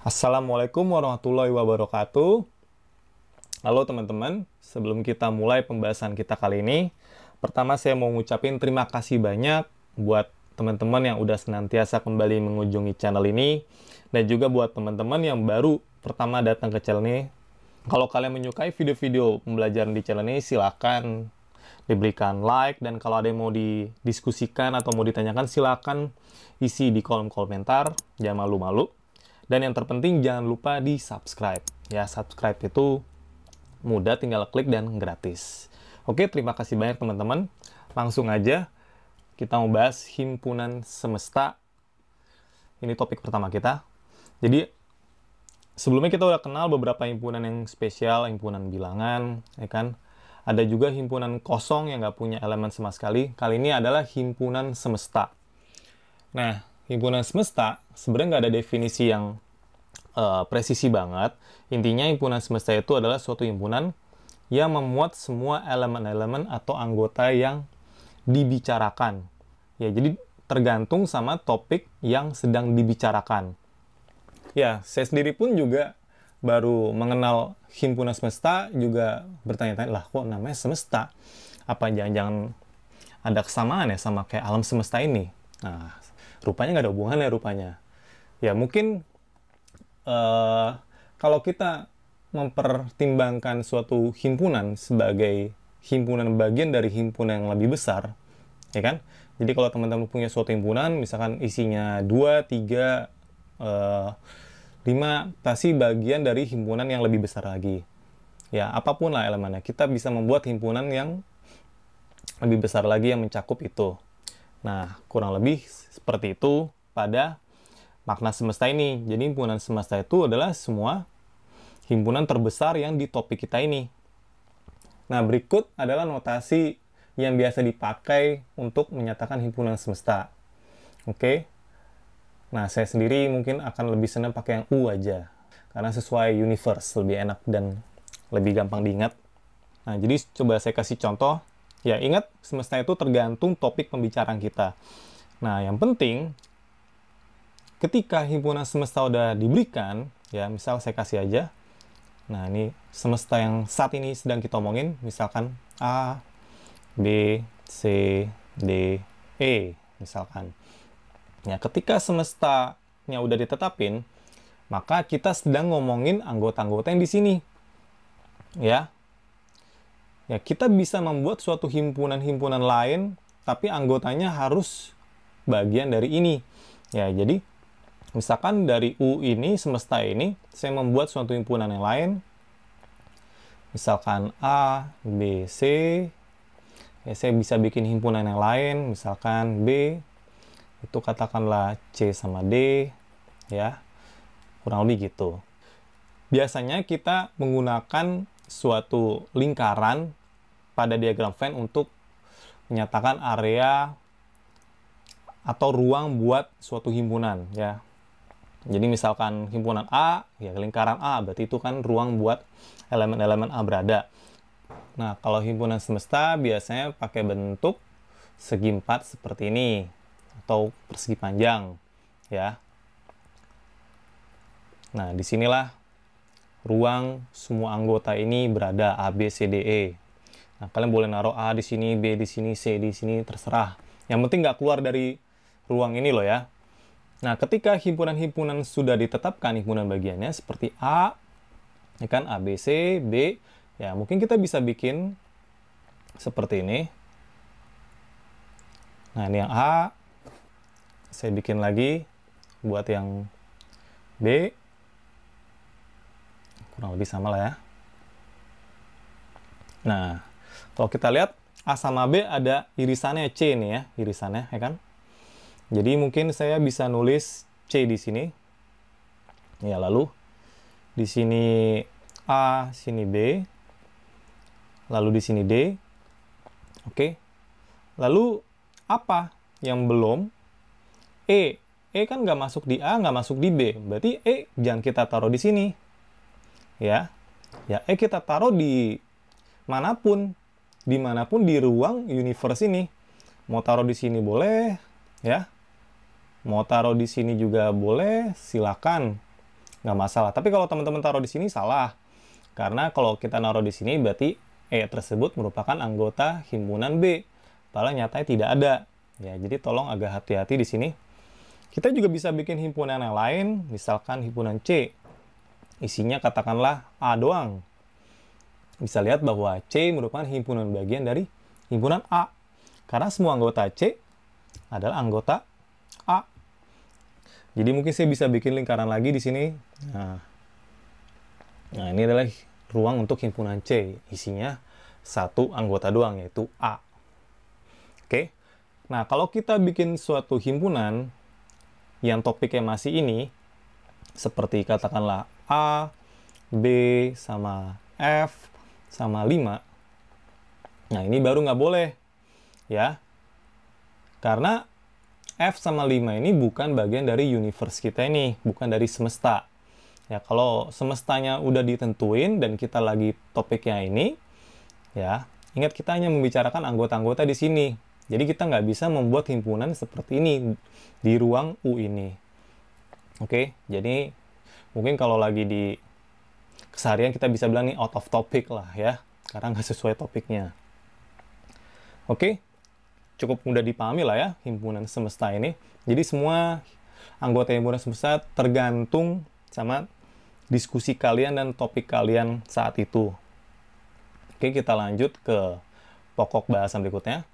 Assalamualaikum warahmatullahi wabarakatuh. Halo teman-teman, sebelum kita mulai pembahasan kita kali ini, pertama saya mau ngucapin terima kasih banyak buat teman-teman yang udah senantiasa kembali mengunjungi channel ini, dan juga buat teman-teman yang baru pertama datang ke channel ini. Kalau kalian menyukai video-video pembelajaran di channel ini, silakan diberikan like, dan kalau ada yang mau didiskusikan atau mau ditanyakan, silakan isi di kolom komentar, jangan malu-malu. Dan yang terpenting jangan lupa di subscribe. Ya, subscribe itu mudah, tinggal klik dan gratis. Oke, terima kasih banyak teman-teman. Langsung aja kita mau bahas himpunan semesta. Ini topik pertama kita. Jadi sebelumnya kita udah kenal beberapa himpunan yang spesial, himpunan bilangan, ya kan? Ada juga himpunan kosong yang nggak punya elemen sama sekali. Kali ini adalah himpunan semesta. Nah, himpunan semesta sebenarnya nggak ada definisi yang presisi banget. Intinya himpunan semesta itu adalah suatu himpunan yang memuat semua elemen-elemen atau anggota yang dibicarakan. Ya, jadi tergantung sama topik yang sedang dibicarakan. Ya, saya sendiri pun juga baru mengenal himpunan semesta, juga bertanya-tanya, lah kok namanya semesta? Apa jangan-jangan ada kesamaan ya sama kayak alam semesta ini? Nah, rupanya nggak ada hubungannya rupanya. Ya, mungkin kalau kita mempertimbangkan suatu himpunan sebagai himpunan bagian dari himpunan yang lebih besar, ya kan? Jadi kalau teman-teman punya suatu himpunan, misalkan isinya 2, 3, 5, pasti bagian dari himpunan yang lebih besar lagi. Ya, apapun lah elemennya, kita bisa membuat himpunan yang lebih besar lagi yang mencakup itu. Nah, kurang lebih seperti itu pada makna semesta ini. Jadi himpunan semesta itu adalah semua himpunan terbesar yang di topik kita ini. Nah, berikut adalah notasi yang biasa dipakai untuk menyatakan himpunan semesta. Oke. Nah, saya sendiri mungkin akan lebih senang pakai yang U aja. Karena sesuai universe, lebih enak dan lebih gampang diingat. Nah, jadi coba saya kasih contoh. Ya, ingat, semesta itu tergantung topik pembicaraan kita. Nah, yang penting ketika himpunan semesta udah diberikan, ya misal saya kasih aja, nah ini semesta yang saat ini sedang kita omongin, misalkan A, B, C, D, E, misalkan. Ya, ketika semestanya udah ditetapin, maka kita sedang ngomongin anggota-anggota yang di sini. Ya, kita bisa membuat suatu himpunan-himpunan lain, tapi anggotanya harus bagian dari ini. Ya, jadi misalkan dari U ini, semesta ini, saya membuat suatu himpunan yang lain. Misalkan A, B, C. Ya, saya bisa bikin himpunan yang lain. Misalkan B, itu katakanlah C sama D. Ya, kurang lebih gitu. Biasanya kita menggunakan suatu lingkaran pada diagram Venn untuk menyatakan area atau ruang buat suatu himpunan. Ya, jadi misalkan himpunan A, ya lingkaran A, berarti itu kan ruang buat elemen-elemen A berada. Nah, kalau himpunan semesta biasanya pakai bentuk segi 4 seperti ini, atau persegi panjang, ya. Nah, disinilah ruang semua anggota ini berada, A, B, C, D, E. Nah, kalian boleh naruh A di sini, B di sini, C di sini, terserah. Yang penting nggak keluar dari ruang ini loh ya. Nah, ketika himpunan-himpunan sudah ditetapkan himpunan bagiannya seperti A, ya kan, A, B, C, B, ya mungkin kita bisa bikin seperti ini. Nah, ini yang A, saya bikin lagi buat yang B, kurang lebih sama lah ya. Nah, kalau kita lihat A sama B ada irisannya C nih ya, irisannya, ya kan? Jadi mungkin saya bisa nulis C di sini. Ya, lalu di sini A, sini B. Lalu di sini D. Oke. Lalu apa yang belum? E. E kan nggak masuk di A, nggak masuk di B. Berarti E jangan kita taruh di sini. Ya. Ya, E kita taruh di manapun. Dimanapun di ruang universe ini. Mau taruh di sini boleh, ya. Mau taruh di sini juga boleh, silakan. nggak masalah. Tapi kalau teman-teman taruh di sini salah. Karena kalau kita naruh di sini berarti E tersebut merupakan anggota himpunan B. Padahal nyatanya tidak ada. Ya, jadi tolong agak hati-hati di sini. Kita juga bisa bikin himpunan yang lain, misalkan himpunan C. Isinya katakanlah A doang. Bisa lihat bahwa C merupakan himpunan bagian dari himpunan A. Karena semua anggota C adalah anggota A. Jadi mungkin saya bisa bikin lingkaran lagi di sini. Nah, ini adalah ruang untuk himpunan C. Isinya satu anggota doang, yaitu A. Oke. Nah, kalau kita bikin suatu himpunan yang topiknya masih ini, seperti katakanlah A, B, sama F, sama 5. Nah, ini baru nggak boleh. Ya. Karena F sama 5 ini bukan bagian dari universe kita ini, bukan dari semesta. Ya, kalau semestanya udah ditentuin dan kita lagi topiknya ini, ya, ingat kita hanya membicarakan anggota-anggota di sini. Jadi kita nggak bisa membuat himpunan seperti ini di ruang U ini. Oke, jadi mungkin kalau lagi di keseharian kita bisa bilang nih out of topic lah ya, karena nggak sesuai topiknya. Oke, cukup mudah dipahami lah ya himpunan semesta ini. Jadi semua anggota himpunan semesta tergantung sama diskusi kalian dan topik kalian saat itu. Oke, kita lanjut ke pokok bahasan berikutnya.